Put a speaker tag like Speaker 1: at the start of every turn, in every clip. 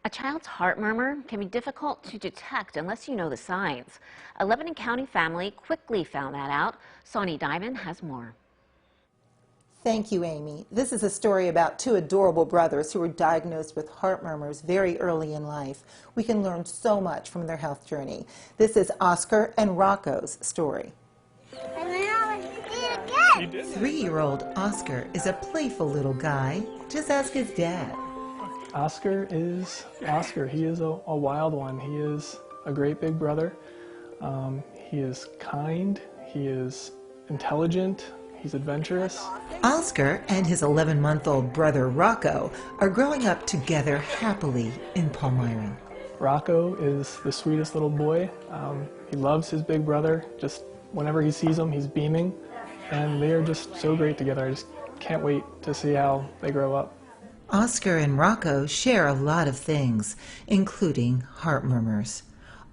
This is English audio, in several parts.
Speaker 1: A child's heart murmur can be difficult to detect unless you know the signs. A Lebanon County family quickly found that out. Soni Dimond has more.
Speaker 2: Thank you, Amy. This is a story about two adorable brothers who were diagnosed with heart murmurs very early in life. We can learn so much from their health journey. This is Oskar and Rocco's story. 3-year-old Oskar is a playful little guy. Just ask his dad.
Speaker 3: Oskar is Oskar. He is a wild one. He is a great big brother. He is kind. He is intelligent. He's adventurous.
Speaker 2: Oskar and his 11-month-old brother Rocco are growing up together happily in Palmyra.
Speaker 3: Rocco is the sweetest little boy. He loves his big brother. Just whenever he sees him, he's beaming. And they are just so great together. I just can't wait to see how they grow up.
Speaker 2: Oskar and Rocco share a lot of things, including heart murmurs.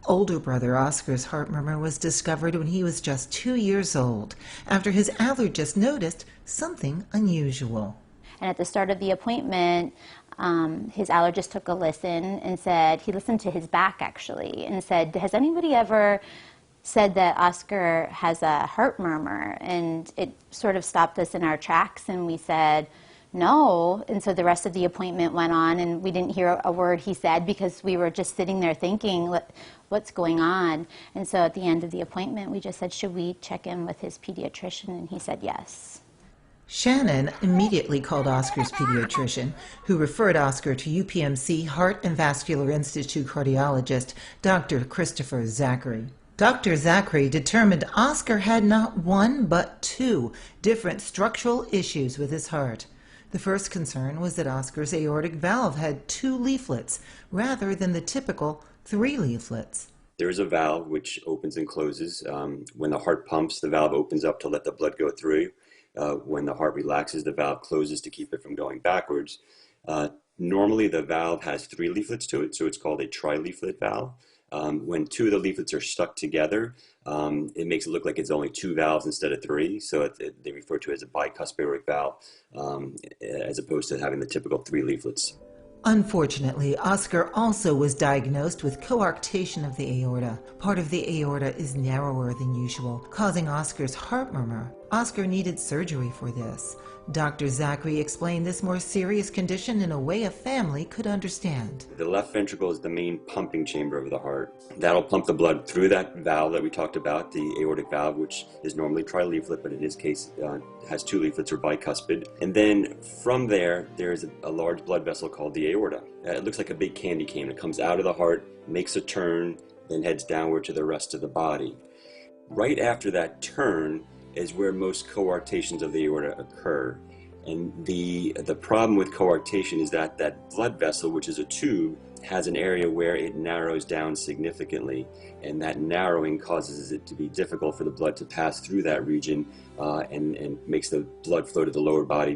Speaker 2: Older brother Oskar's heart murmur was discovered when he was just 2 years old, after his allergist noticed something unusual.
Speaker 4: And at the start of the appointment, his allergist took a listen and said, he listened to his back actually, and said, has anybody ever said that Oskar has a heart murmur? And it sort of stopped us in our tracks, and we said, no. And so the rest of the appointment went on, and we didn't hear a word he said because we were just sitting there thinking, what's going on? And so at the end of the appointment, we just said, should we check in with his pediatrician? And he said yes.
Speaker 2: Shannon immediately called Oskar's pediatrician, who referred Oskar to UPMC Heart and Vascular Institute cardiologist, Dr. Christopher Zachary. Dr. Zachary determined Oskar had not one but two different structural issues with his heart. The first concern was that Oskar's aortic valve had 2 leaflets rather than the typical 3 leaflets.
Speaker 5: There is a valve which opens and closes. When the heart pumps, the valve opens up to let the blood go through. When the heart relaxes, the valve closes to keep it from going backwards. Normally, the valve has 3 leaflets to it, so it's called a tri-leaflet valve. When 2 of the leaflets are stuck together, it makes it look like it's only 2 valves instead of 3, so they refer to it as a bicuspid aortic valve, as opposed to having the typical 3 leaflets.
Speaker 2: Unfortunately, Oskar also was diagnosed with coarctation of the aorta. Part of the aorta is narrower than usual, causing Oskar's heart murmur. Oskar needed surgery for this. Dr. Zachary explained this more serious condition in a way a family could understand.
Speaker 5: The left ventricle is the main pumping chamber of the heart. That'll pump the blood through that valve that we talked about, the aortic valve, which is normally tri-leaflet, but in his case has 2 leaflets or bicuspid. And then from there, there's a large blood vessel called the aorta. It looks like a big candy cane. It comes out of the heart, makes a turn, then heads downward to the rest of the body. Right after that turn is where most coarctations of the aorta occur. And the problem with coarctation is that that blood vessel, which is a tube, has an area where it narrows down significantly, and that narrowing causes it to be difficult for the blood to pass through that region and makes the blood flow to the lower body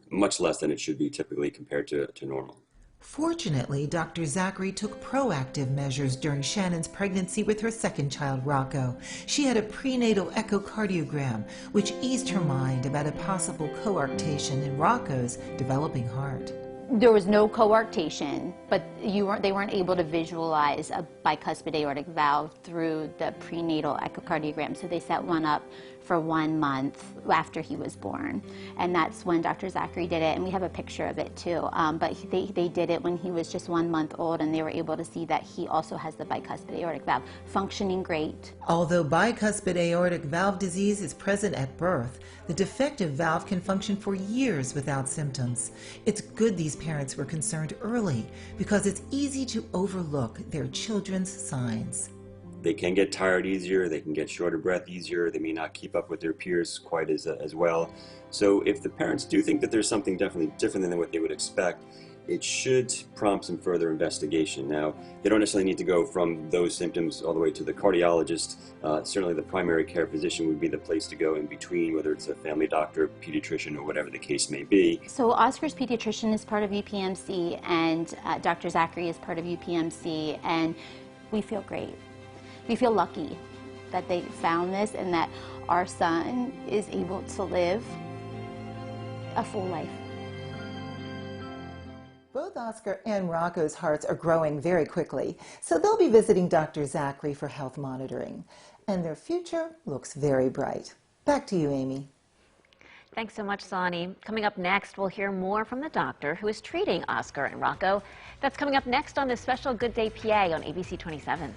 Speaker 5: much less than it should be typically compared to normal.
Speaker 2: Fortunately, Dr. Zachary took proactive measures during Shannon's pregnancy with her second child, Rocco. She had a prenatal echocardiogram, which eased her mind about a possible coarctation in Rocco's developing heart.
Speaker 4: There was no coarctation, but they weren't able to visualize a bicuspid aortic valve through the prenatal echocardiogram, so they set one up for 1 month after he was born. And that's when Dr. Zachary did it, and we have a picture of it too. But they did it when he was just 1 month old, and they were able to see that he also has the bicuspid aortic valve, functioning great.
Speaker 2: Although bicuspid aortic valve disease is present at birth, the defective valve can function for years without symptoms. It's good these parents were concerned early, because it's easy to overlook their children's signs.
Speaker 5: They can get tired easier, they can get short of breath easier, they may not keep up with their peers quite as well. So if the parents do think that there's something definitely different than what they would expect, it should prompt some further investigation. Now, they don't necessarily need to go from those symptoms all the way to the cardiologist. Certainly the primary care physician would be the place to go in between, whether it's a family doctor, pediatrician, or whatever the case may be.
Speaker 4: So Oskar's pediatrician is part of UPMC, and Dr. Zachary is part of UPMC, and we feel great. We feel lucky that they found this and that our son is able to live a full life.
Speaker 2: Both Oskar and Rocco's hearts are growing very quickly, so they'll be visiting Dr. Zachary for health monitoring. And their future looks very bright. Back to you, Amy.
Speaker 1: Thanks so much, Soni. Coming up next, we'll hear more from the doctor who is treating Oskar and Rocco. That's coming up next on this special Good Day PA on ABC 27.